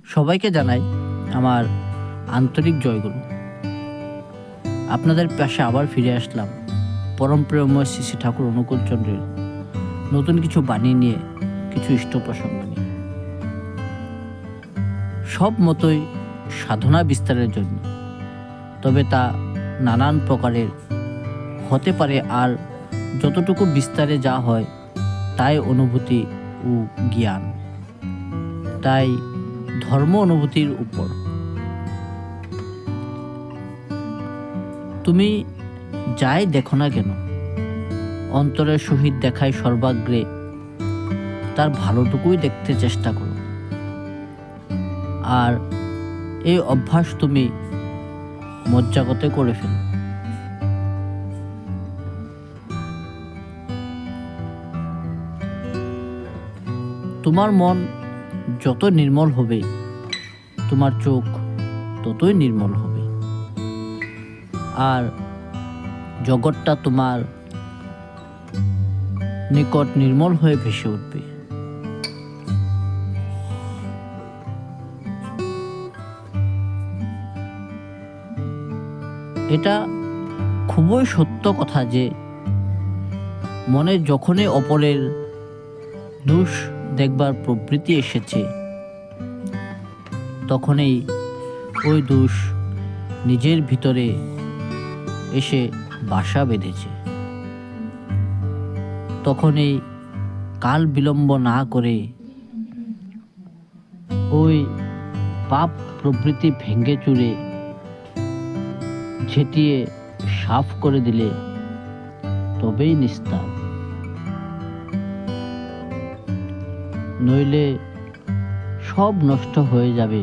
সবাইকে জানাই আমার আন্তরিক জয়গুরু। আপনাদের পাশে আবার ফিরে আসলাম পরম প্রেমময় শ্রী শ্রী ঠাকুর অনুকূল চন্দ্রের নতুন কিছু বাণী নিয়ে, কিছু ইষ্ট প্রসঙ্গ নিয়ে। সব মতোই সাধনা বিস্তারের জন্য, তবে তা নানান প্রকারের হতে পারে, আর যতটুকু বিস্তারে যা হয় তাই অনুভূতি ও জ্ঞান, তাই ধর্ম অনুভূতির উপর। তুমি যাই দেখো না কেন, অন্তরের সহিত দেখায় সর্বাগ্রে তার ভালোটুকুই দেখতে চেষ্টা করো। আর এই অভ্যাস তুমি মজ্জাগতে করে ফেলো। তোমার মন যত নির্মল হবে, তোমার চোখ ততই নির্মল হবে, আর জগৎটা তোমার নিকট নির্মল হয়ে ভেসে উঠবে। এটা খুবই সত্য কথা যে মনে যখনই অপরের দোষ দেখবার প্রবৃত্তি এসেছে, তখনই ওই দোষ নিজের ভিতরে এসে বাসা বেঁধেছে। তখনই কাল বিলম্ব না করে ওই পাপ প্রবৃত্তি ভেঙে চুরে ঝেঁটিয়ে সাফ করে দিলে তবেই নিস্তার। নইলে সব নষ্ট হয়ে যাবে।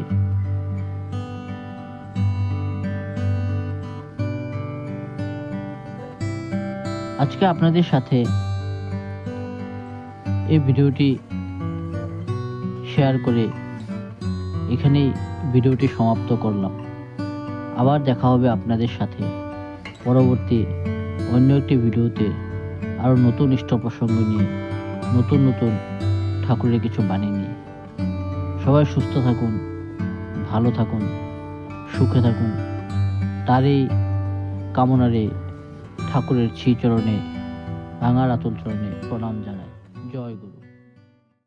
আজকে আপনাদের সাথে এই ভিডিওটি শেয়ার করে এখানেই ভিডিওটি সমাপ্ত করলাম। আবার দেখা হবে আপনাদের সাথে পরবর্তী অন্য একটি ভিডিওতে, আরও নতুন ইষ্ট প্রসঙ্গ নিয়ে, নতুন নতুন ঠাকুরের কিছু বাণী নিয়ে। সবাই সুস্থ থাকুন, ভালো থাকুন, সুখে থাকুন, তারই কামনারে ঠাকুরের শ্রীচরণে, রাঙার আতুল চরণে প্রণাম জানাই। জয় গুরু।